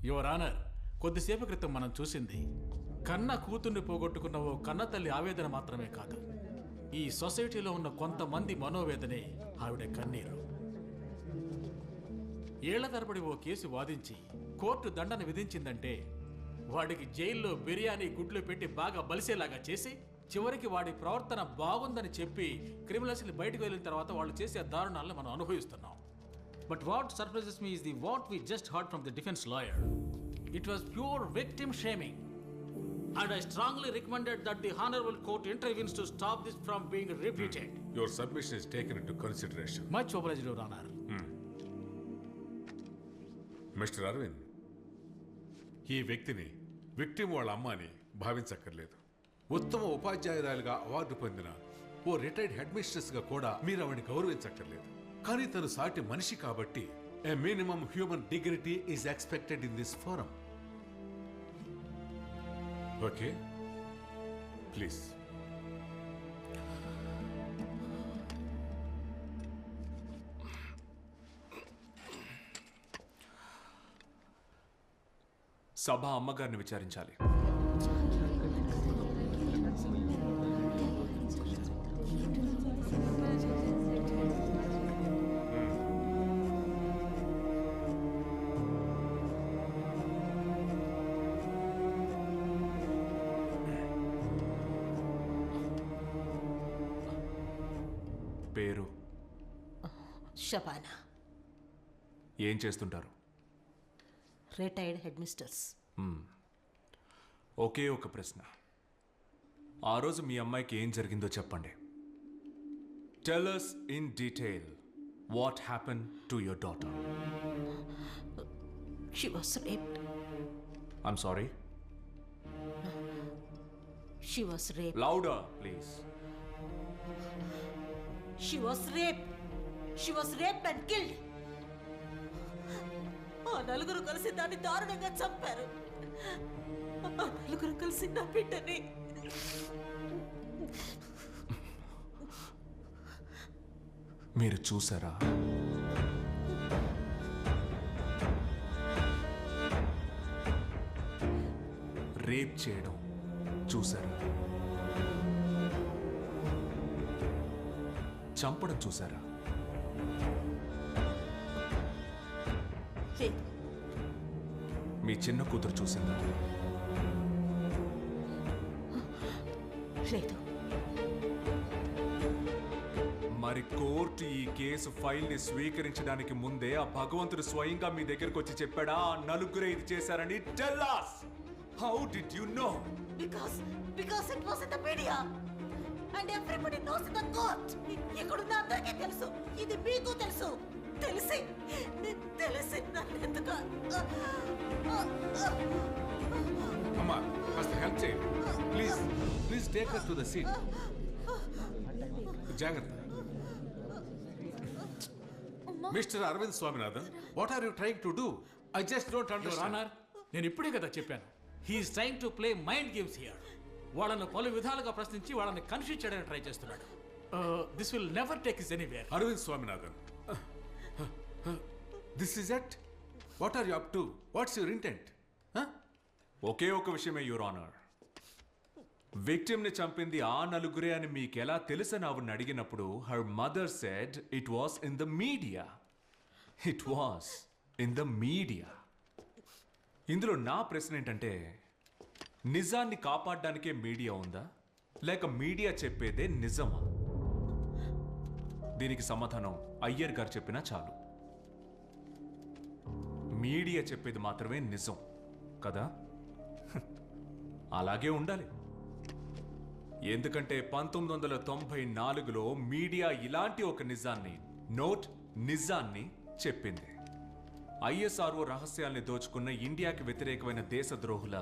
Your honour, కొద్దిసేపు క్రితం మనం చూసింది కన్న కూతుర్ని పోగొట్టుకున్న ఓ కన్న తల్లి ఆవేదన మాత్రమే కాదు, ఈ సొసైటీలో ఉన్న కొంతమంది మనోవేదనే ఆవిడ కన్నీరు. ఏళ్ల తరబడి ఓ కేసు వాదించి కోర్టు దండన విధించిందంటే వాడికి జైల్లో బిర్యానీ గుడ్లు పెట్టి బాగా బలిసేలాగా చేసి చివరికి వాడి ప్రవర్తన బాగుందని చెప్పి క్రిమినల్స్ని బయటకు వెళ్ళిన తర్వాత వాళ్ళు చేసే దారుణాలను మనం అనుభవిస్తున్నాం. But what surprises me is the what we just heard from the defence lawyer. It was pure victim shaming. And I strongly recommended that the Honorable Court intervenes to stop this from being repeated. Your submission is taken into consideration. Much obliged, Your Honor. Mister Arvind, ఈ వ్యక్తిని victim వాళ్ళ అమ్మ అని భావించక్కర్లేదు. ఉత్తమ ఉపాధ్యాయురాలుగా award పొందిన ఓ retired head మిస్ట్రెస్గా కూడా మీరు ఆవిడని గౌరవించక్కర్లేదు. కానీ తను సాటి మనిషి కాబట్టి a minimum human dignity is expected in this forum. Okay, please. సభ అమ్మగారిని విచారించాలి. పేరు? షబానా. ఏం చేస్తుంటారు? Retired head misters. ఒకే ఒక ప్రశ్న, ఆ రోజు మీ అమ్మాయికి ఏం జరిగిందో చెప్పండి. Tell us in detail what happened to your daughter. She was raped. I'm sorry? She was raped. Louder, please. She was raped. She was raped and killed. ఆ నలుగురు కలిసి దాన్ని దారుణంగా చంపారు. ఆ నలుగురు కలిసి నా బిడ్డని. మీరు చూసారా? రేప్ చేయడం చూసారా? చంపడం చూసారా? మీ చిన్న కూతురు చూసిందా? లేదు. మరి కోర్టు ఈ కేసు ఫైల్ ని స్వీకరించడానికి ముందే ఆ భగవంతుడు స్వయంగా మీ దగ్గరకు వచ్చి చెప్పాడా ఆ నలుగురే ఇది చేశారని? Tell us. How did you know? Because it was in the media and everybody knows in the court. ఇక్కడున్న అందరికీ తెలుసు, ఇది మీకు తెలుసు. తెలిసి నన్నెందుకు? అమ్మా, కాస్త హెల్ప్ చేయండి please. Please take her to the seat. జాగ్రత్త. Mister Arvind Swaminathan, what are you trying to do? I just don't your understand. Honour, నేను ఇప్పుడే కదా చెప్పాను, he's trying to play mind games here. వాళ్ళను పలు విధాలుగా ప్రశ్నించి వాళ్ళని కన్ఫ్యూజ్ చేయడానికి ట్రై చేస్తున్నాడు. This will never take us anywhere. Arvind Swaminathan, this is it. What are you up to? What's your intent? ఒకే ఒక విషయమే యువర్ ఆనర్. విక్టిమ్ ని చంపింది ఆ నలుగురే అని మీకెలా తెలుసని ఆవిడని అడిగినప్పుడు her mother said it was in the media. It was in the media. ఇందులో నా ప్రశ్న ఏంటంటే, నిజాన్ని కాపాడడానికే మీడియా ఉందా, లేక మీడియా చెప్పేదే నిజమా? దీనికి సమాధానం అయ్యర్ గారు చెప్పినా చాలు. మీడియా చెప్పేది మాత్రమే నిజం కదా? అలాగే ఉండాలి. ఎందుకంటే 1994లో మీడియా ఇలాంటి ఒక నిజాన్ని చెప్పింది. ఐఎస్ఆర్ఓ రహస్యాల్ని దోచుకున్న ఇండియాకి వ్యతిరేకమైన దేశద్రోహుల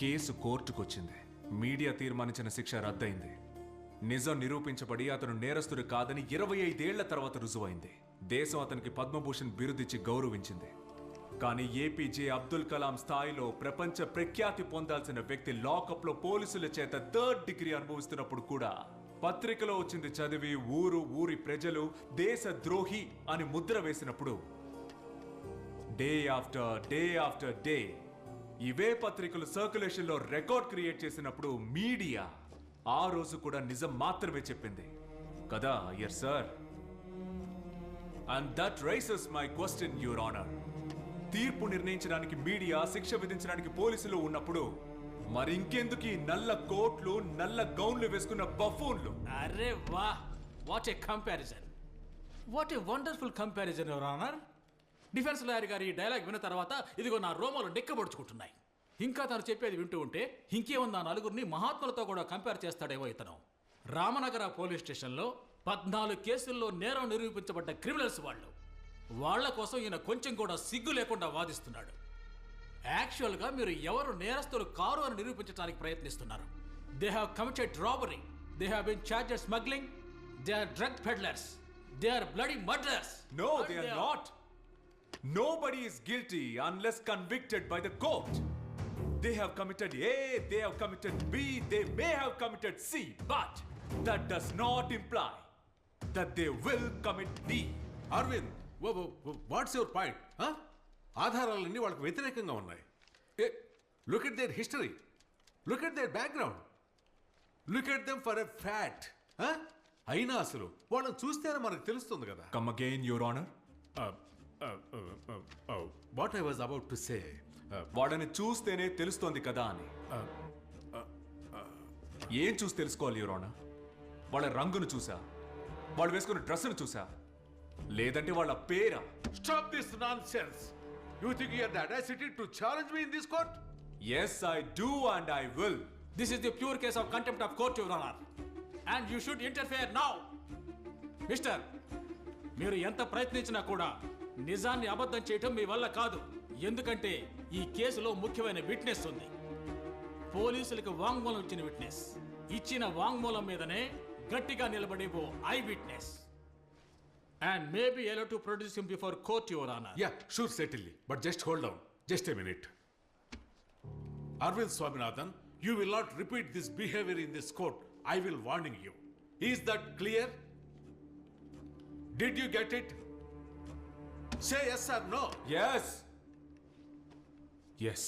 కేసు కోర్టుకొచ్చింది. మీడియా తీర్మానించిన శిక్ష రద్దయింది. నిజం నిరూపించబడి అతను నేరస్తుడు కాదని 25 ఏళ్ల తర్వాత రుజువైంది. దేశం అతనికి పద్మభూషణ్ బిరుదిచ్చి గౌరవించింది. కానీ ఏపీజే అబ్దుల్ కలాం స్థాయిలో ప్రపంచ ప్రఖ్యాతి పొందాల్సిన వ్యక్తి లాకప్లో పోలీసుల చేత 3rd డిగ్రీ అనుభవిస్తున్నప్పుడు కూడా పత్రికలో వచ్చింది చదివి ఊరి ప్రజలు దేశద్రోహి అని ముద్ర వేసినప్పుడు డే ఆఫ్టర్ డే ఇవే పత్రికలు సర్క్యులేషన్లో రికార్డ్ క్రియేట్ చేసినప్పుడు మీడియా ఆ రోజు కూడా నిజం మాత్రమే చెప్పింది కదా Iyer sir. And that rises my question your honour. తీర్పు నిర్ణయించడానికి మీడియా, శిక్ష విధించడానికి పోలీసులు ఉన్నప్పుడు మరి ఇంకెందుకు ఈ నల్ల కోట్లు, నల్ల గౌన్లు వేసుకున్న బఫూన్లు? అరే వా, what a comparison, what a wonderful comparison your honour. Defence lawyer గారి ఈ డైలాగ్ విన్న తర్వాత ఇదిగో నా రోమాలు డెక్కబడుచుకుంటున్నాయి. ఇంకా తను చెప్పేది వింటూ ఉంటే ఇంకేముంది, ఆ నలుగురిని మహాత్ములతో కూడా కంపేర్ చేస్తాడేమో ఇతను. రామనగర పోలీస్ స్టేషన్లో 14 కేసుల్లో నేరం నిరూపించబడ్డ క్రిమినల్స్ వాళ్ళు. వాళ్ల కోసం ఈయన కొంచెం కూడా సిగ్గు లేకుండా వాదిస్తున్నాడు. యాక్చువల్గా మీరు ఎవరు నేరస్తులు కారు అని నిరూపించడానికి ప్రయత్నిస్తున్నారు. They have committed robbery, they have been charged smuggling, they are drug peddlers, they are bloody murderers. No, they are not. Nobody is guilty unless convicted by the court. They have committed A, they have committed B, they may have committed C, but that does not imply that they will commit D. Arvind, what's your point? ఆధారాలన్నీ వాళ్ళకి వ్యతిరేకంగా ఉన్నాయి. Look at their history, look at their background, look at them for a fact. అయినా అసలు వాళ్ళని చూస్తేనే మనకు తెలుస్తుంది కదా. Come again, Your Honor. What I was about to say, వాడని చూస్తేనే తెలుస్తోంది కదా అని. ఏం చూసి తెలుసుకోవాలి యువర్ ఆనర్? వాళ్ళ రంగును చూసా, వాళ్ళు వేసుకున్న డ్రెస్సును చూసా, లేదంటే వాళ్ళ పేరా? Stop this nonsense. You think you have the audacity to challenge me in this court? Yes, I do and I will. This is the pure case of contempt of court, Your Honor. And you should interfere now. Mister, మీరు ఎంత ప్రయత్నించినా కూడా నిజాన్ని అబద్ధం చేయటం మీ వల్ల కాదు. ఎందుకంటే ఈ కేసులో ముఖ్యమైన విట్నెస్ ఉంది. పోలీసులకు వాంగ్మూలం ఇచ్చిన విట్నెస్. ఇచ్చిన వాంగ్మూలం మీదనే గట్టిగా నిలబడే ఓ eye witness. And maybe allow to produce him before court, your honour. Yeah, sure, certainly. But just hold down, just a minute. Arvind Swaminathan, you will not repeat this behavior in this court. I will warning you. Is that clear? Did you get it? Say yes or no. Yes. Yes.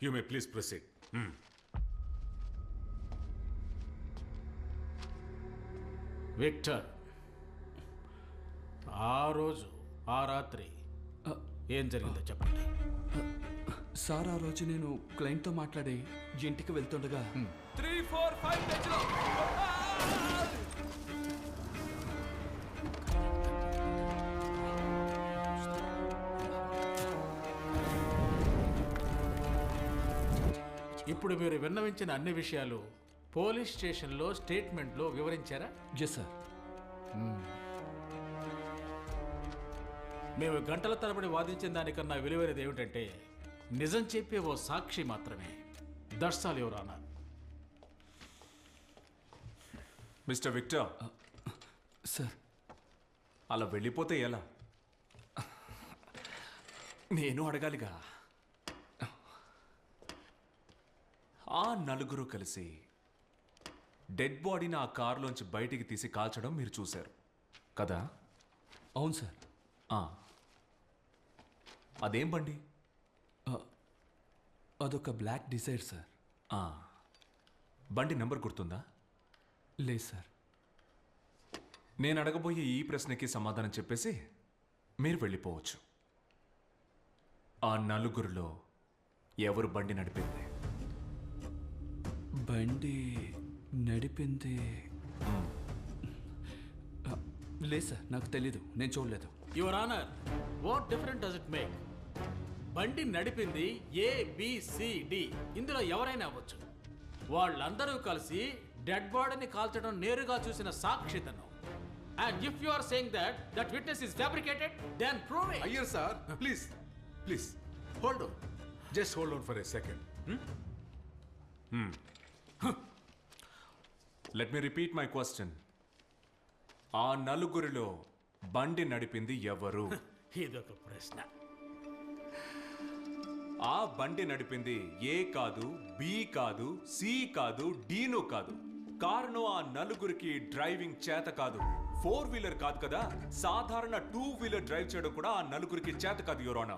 You may please proceed. Victor, ఆ రోజు ఆ రాత్రి ఏం జరిగిందో చెప్పండి. Sir, ఆ రోజు నేను క్లయింట్తో మాట్లాడి ఇంటికి వెళ్తుండగా 3, 4, 5 తెచ్చుకో. ఇప్పుడు మీరు విన్నవించిన అన్ని విషయాలు పోలీస్ స్టేషన్లో స్టేట్మెంట్లో వివరించారా? Yes sir. మేము గంటల తరబడి వాదించిన దానికన్నా విలువైనది ఏమిటంటే నిజం చెప్పే ఓ సాక్షి మాత్రమే. That's all your honour. Mister Victor, sir, అలా వెళ్ళిపోతే ఎలా? నేను అడగాలిగా. ఆ నలుగురు కలిసి డెడ్ బాడీని ఆ కారులోంచి బయటికి తీసి కాల్చడం మీరు చూశారు కదా? అవును సార్. అదేం బండి? అదొక బ్లాక్ డిజైర్ సార్. బండి నెంబర్ గుర్తుందా? లేదు సార్. నేను అడగబోయే ఈ ప్రశ్నకి సమాధానం చెప్పేసి మీరు వెళ్ళిపోవచ్చు. ఆ నలుగురిలో ఎవరు బండి నడిపింది? బండి నడిపింది లేదు సార్, నాకు తెలీదు, నేను చూడలేదు. Your honour, what different does it make? బండి నడిపింది ABCD, ఇందులో ఎవరైనా అవ్వచ్చు. వాళ్ళందరూ కలిసి డెడ్ బాడీని కాల్చడం నేరుగా చూసిన సాక్షితను. And if you are saying that witness is fabricated, then prove it. Ayyar sir, please, hold on. Just hold on for a second. Let me repeat my question. ఆ నలుగురిలో బండి నడిపింది ఎవరు? ఇదొక ప్రశ్న. ఆ బండి నడిపింది A కాదు, B కాదు, C కాదు, Dను కాదు. కారణం ఆ నలుగురికి డ్రైవింగ్ చేత కాదు, 4 వీలర్ కాదు కదా, సాధారణ 2 వీలర్ డ్రైవ్ చేయడం కూడా ఆ నలుగురికి చేత కాదు యువరానా.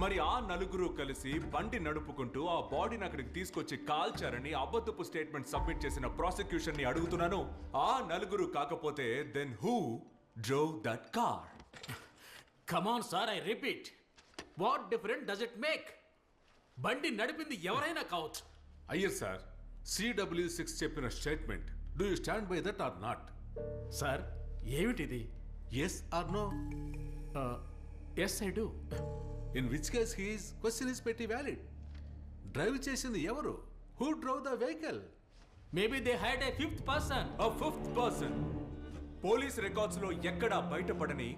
మరి ఆ నలుగురు కలిసి బండి నడుపుకుంటూ ఆ బాడీని అక్కడికి తీసుకొచ్చి కాల్చారని అబద్ధపు స్టేట్మెంట్ సబ్మిట్ చేసిన ప్రాసిక్యూషన్ ని అడుగుతున్నాను. ఆ నలుగురు కాకపోతే then who drove that car? Come on sir, I repeat, what different does it make? బండి నడిపింది ఎవరైనా కావచ్చు. అయ్యర్ సార్, CW6 చెప్పిన statement, do you stand by that or not? Sir ఏమిటిది? Yes or no? Yes I do. In which case his question is pretty valid. Drive చేసింది ఎవరు? Who drove the vehicle? Maybe they hide a fifth person. A fifth person. Police records లో ఎక్కడా బయటపడని,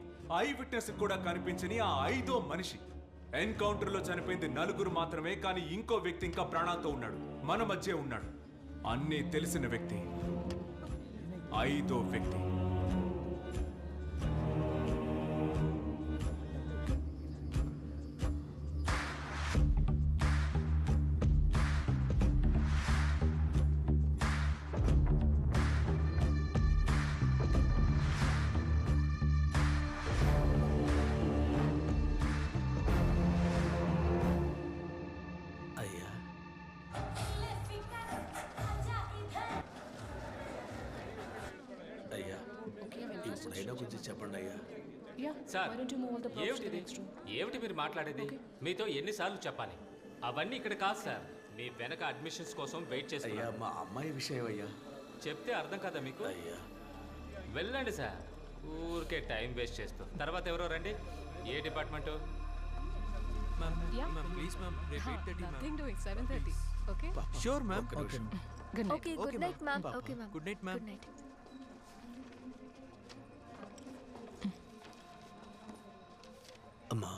I witness కూడా కనిపించని ఆ 5వ మనిషి. Encounter లో చనిపోయింది 4 మాత్రమే, కానీ ఇంకో వ్యక్తి ఇంకా ప్రాణాలతో ఉన్నాడు, మన మధ్య ఉన్నాడు. అన్నీ తెలిసిన వ్యక్తి, 5వ వ్యక్తి. అయ్యా, అయ్యా, ఇప్పుడైనా కొంచెం చెప్పండి అయ్యా. సార్ ఏమిటిది? ఏమిటి మీరు మాట్లాడేది? మీతో ఎన్నిసార్లు చెప్పాలి? అవన్నీ ఇక్కడ కాదు సార్, మీ వెనక అడ్మిషన్స్ కోసం వెయిట్ అయ్యా, చేస్తున్నా. మా అమ్మాయి విషయం అయ్యా. చెప్తే అర్థం కదా మీకు? అయ్యా, వెళ్ళండి సార్, ఊరికే టైం వేస్ట్ చేస్తూ. తర్వాత ఎవరో రండి. ఏ department? Nothing doing. 7:30. Okay. Sure, ma'am. ఒక్క నిమిషం. Good night. Okay, good night, ma'am. Okay, ma'am. Good night, ma'am. Good night. అమ్మా,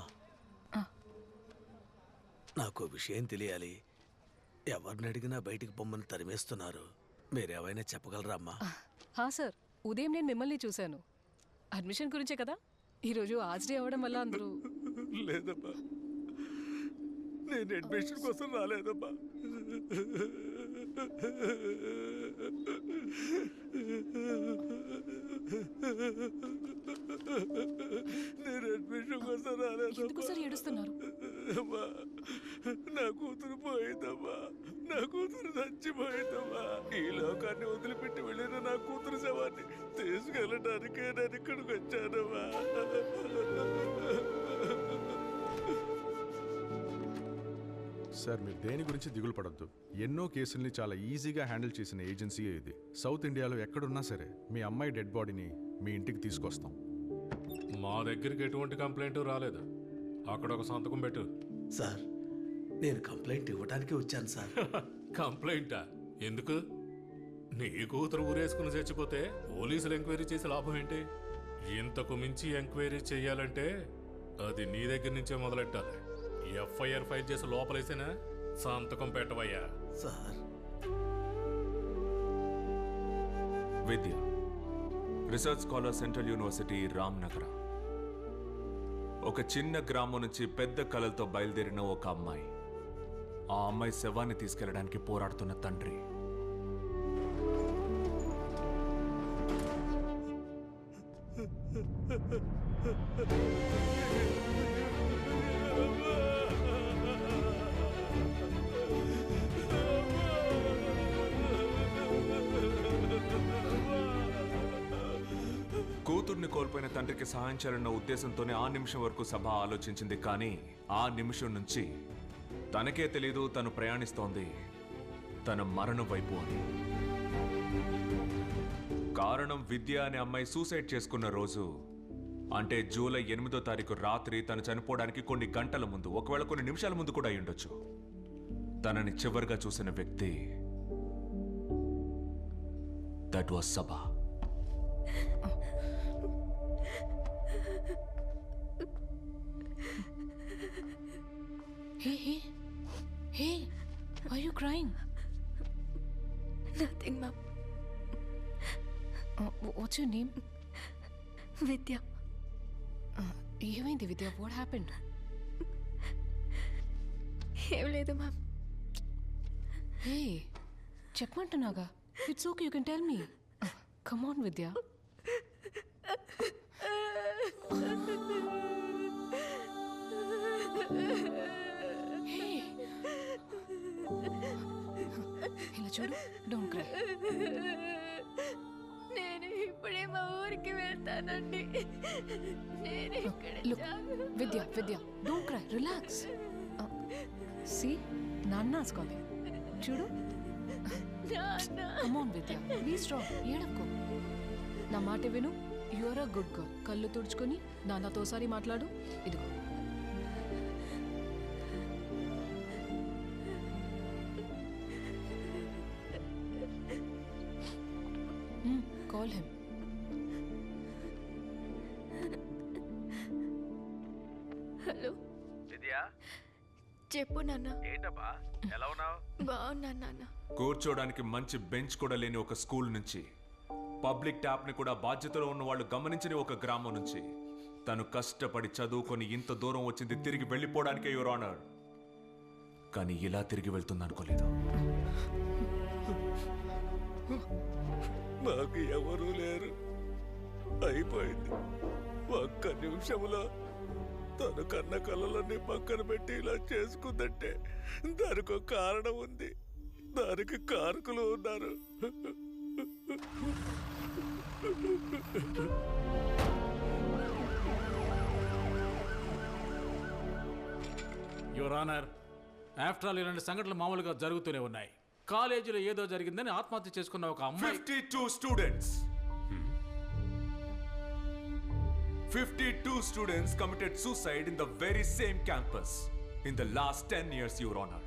నాకు విషయం తెలియాలి. ఎవరిని అడిగినా బయటికి పొమ్మని తరిమేస్తున్నారు. మీరేమైనా చెప్పగలరా అమ్మా? సార్, ఉదయం నేను మిమ్మల్ని చూశాను. అడ్మిషన్ గురించే కదా? ఈరోజు ఆర్ట్స్ డే అవ్వడం వల్ల అందరూ. లేదమ్మా, నేను అడ్మిషన్ కోసం రాలేదమ్మా. నేను అడ్మిషన్ కోసం రాలేదు. ఎందుకు సార్ ఏడుస్తున్నారు? అమ్మా, నా కూతురు పోయిందమ్మా. నా కూతురు చచ్చిపోయిందమ్మా. ఈ లోకాన్ని వదిలిపెట్టి వెళ్ళిన నా కూతురు శవాన్ని తీసుకెళ్ళడానికే నేను ఇక్కడికి వచ్చానమ్మా. సార్, మీరు దేని గురించి దిగులు పడద్దు. ఎన్నో కేసుల్ని చాలా ఈజీగా హ్యాండిల్ చేసిన ఏజెన్సీయే ఇది. సౌత్ ఇండియాలో ఎక్కడున్నా సరే మీ అమ్మాయి డెడ్ బాడీని మీ ఇంటికి తీసుకొస్తాం. మా దగ్గరికి ఎటువంటి కంప్లైంట్ రాలేదు. అక్కడ ఒక సంతకం పెట్టు. సార్, నేను కంప్లైంట్ ఇవ్వడానికి వచ్చాను సార్. కంప్లైంటా? ఎందుకు? నీ కూతురు ఊరేసుకుని చచ్చిపోతే పోలీసులు ఎంక్వైరీ చేసి లాభం ఏంటి? ఇంతకు మించి ఎంక్వైరీ చెయ్యాలంటే అది నీ దగ్గర నుంచే మొదలెట్టాలి. ఎఫ్ఐఆర్ ఫైల్ చేసి లోపలేసేనా సంతకం పెట్టవయ్యా. Sir, Vidya, research scholar, central university, Ramnagar. ఒక చిన్న గ్రామం నుంచి పెద్ద కలలతో బయలుదేరిన ఒక అమ్మాయి. ఆ అమ్మాయి శవాన్ని తీసుకెళ్లడానికి పోరాడుతున్న తండ్రి. కూతుర్ని కోల్పోయిన తండ్రికి సహాయం చేయాలన్న ఉద్దేశంతోనే ఆ నిమిషం వరకు సభ ఆలోచించింది. కానీ ఆ నిమిషం నుంచి తనకే తెలీదు తను ప్రయాణిస్తోంది తన మరణం వైపు అని. కారణం, విద్య అనే అమ్మాయి సూసైడ్ చేసుకున్న రోజు, అంటే జూలై 8వ తారీఖు రాత్రి తను చనిపోవడానికి కొన్ని గంటల ముందు, ఒకవేళ కొన్ని నిమిషాల ముందు కూడా అయి ఉండొచ్చు. తనని చివరిగా చూసిన వ్యక్తి దట్ వాస్ సభా. Hey, are you crying? Nothing, ma'am. What's your name? Vidya. ఏమైంది విద్య? What happened? ఏం లేదు ma'am. Hey, చెప్పమంటున్నాగా. It's okay, you can tell me. Come on, Vidya. చూడు డోంట్ క్రై. నేను ఇప్పుడే మా ఊరికి వెళ్తానండి. నేను ఇక్కడ Vidya don't cry, relax. See నాన్న's calling. చూడు. Come on Vidya, be strong, ఏడక్కో. నా మాట విను. You are a good girl. కళ్ళు తుడుచుకొని నాన్నతో ఒకసారి మాట్లాడు. ఇదిగో. Call him. హలో విద్యా, చెప్పు నాన్న. ఏంటబ్బా ఎలా ఉన్నావు? బాగున్నాను నాన్న. కూర్చోడానికి మంచి బెంచ్ కూడా లేని ఒక స్కూల్ నుంచి, పబ్లిక్ ట్యాప్ ని కూడా బాధ్యతలో ఉన్న వాళ్ళు గమనించని ఒక గ్రామం నుంచి తను కష్టపడి చదువుకొని ఇంత దూరం వచ్చింది తిరిగి వెళ్ళిపోవడానికే యువర్ ఆనర్. కానీ ఇలా తిరిగి వెళ్తుంది అనుకోలేదు. నాకు ఎవరూ లేరు, అయిపోయింది. ఒక్క నిమిషంలో తను కన్న కళ్ళలన్నీ పక్కన పెట్టి ఇలా చేసుకుందంటే దానికి ఒక కారణం ఉంది, దానికి కారకులు ఉన్నారు. యువర్ ఆనర్, ఆఫ్టర్ ఆల్ ఇలాంటి సంఘటనలు మామూలుగా జరుగుతూనే ఉన్నాయి. కాలేజీలో ఏదో జరిగిందని ఆత్మహత్య చేసుకున్న ఒక అమ్మాయి. 52 students. 52 students committed suicide in the very same campus in the last 10 years, Your Honor.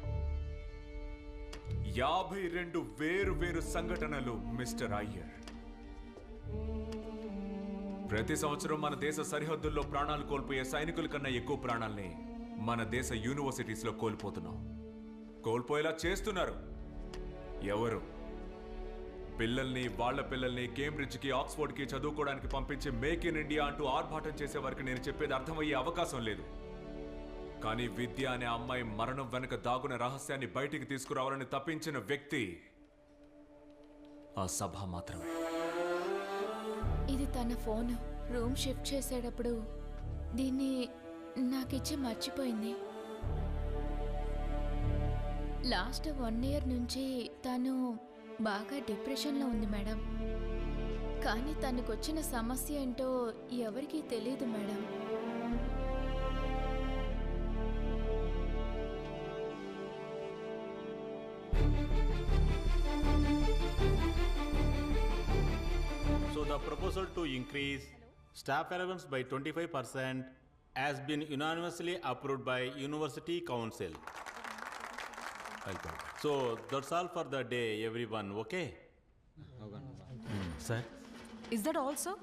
52 వేరు సంఘటనలు మిస్టర్ అయ్యర్. ప్రతి సంవత్సరం మన దేశ సరిహద్దుల్లో ప్రాణాలు కోల్పోయే సైనికుల కన్నా ఎక్కువ ప్రాణాల్ని మన దేశ యూనివర్సిటీస్లో కోల్పోతున్నాం. కోల్పోయేలా చేస్తున్నారు ఎవరు? వాళ్ళ పిల్లల్ని కేంబ్రిడ్జ్కి, ఆక్స్ఫోర్డ్కి చదువుకోవడానికి పంపించి మేక్ ఇన్ ఇండియా అంటూ ఆర్భాటం చేసే వారికి నేను చెప్పేది అర్థమయ్యే అవకాశం లేదు. కానీ విద్య అనే అమ్మాయి మరణం వెనుక దాగున్న రహస్యాన్ని బయటికి తీసుకురావాలని తప్పించిన వ్యక్తి ఆ సభ మాత్రమే. ఇది తన ఫోన్. రూమ్ షిఫ్ట్ చేసేటప్పుడు దీన్ని నాకిచ్చి మర్చిపోయింది. లాస్ట్ 1 year నుంచి తను బాగా డిప్రెషన్లో ఉంది మేడం. కానీ తనకొచ్చిన సమస్య ఏంటో ఎవరికీ తెలియదు madam. So the proposal to increase staff allowance by 25% has been unanimously approved by University Council. So that's all for the day, everyone. Okay? Sir. Is that all, sir?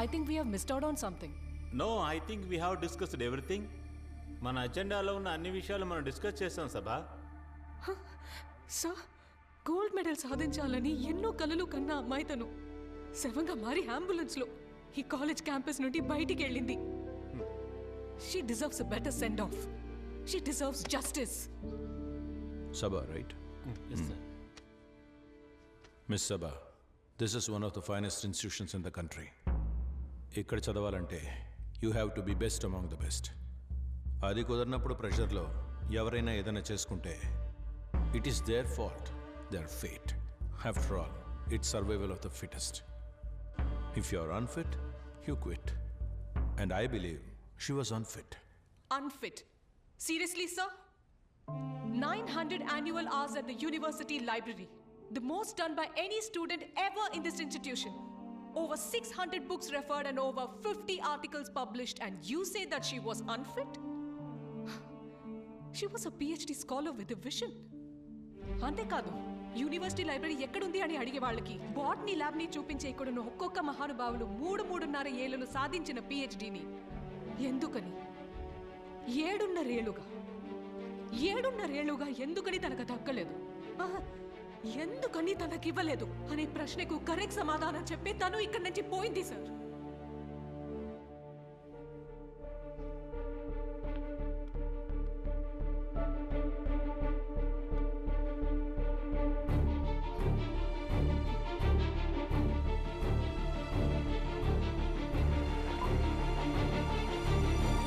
I think we have missed out on something. No, I think we have discussed everything. మన అజెండాలో ఉన్న అన్ని విషయాలు మనం discuss చేస్తాం సభా. Sir, gold medal సాధించాలని ఎన్నో కలలు కన్నా అమ్మాయి తను శవంగా మారి అంబులెన్స్లో ఈ కాలేజ్ క్యాంపస్ నుండి బయటికి వెళ్ళింది. She deserves a better send-off. She deserves justice. Sabha, right? Yes, sir. Miss Sabha, this is one of the finest institutions in the country. ఇక్కడ చదవాలంటే you have to be best among the best. అది కుదరినప్పుడు ప్రెషర్లో ఎవరైనా ఏదైనా చేసుకుంటే it is their fault, their fate. After all, it's survival of the fittest. If you are unfit, you quit. And I believe she was unfit. Unfit? Seriously, sir? 900 annual hours at the university library. The most done by any student ever in this institution. Over 600 books referred and over 50 articles published, and you say that she was unfit? She was a PhD scholar with a vision. అంతేకాదు, university library ఎక్కడుంది అని అడిగే వాళ్ళకి botany ల్యాబ్ని చూపించే ఇక్కడున్న ఒక్కొక్క మహానుభావులు 3.5 ఏళ్లను సాధించిన పిహెచ్డిని ఎందుకని 7.5 ఏళ్లుగా ఎందుకని తనకు దక్కలేదు, ఎందుకని తనకివ్వలేదు అనే ప్రశ్నకు కరెక్ట్ సమాధానం చెప్పి తను ఇక్కడి నుంచి పోయింది సార్.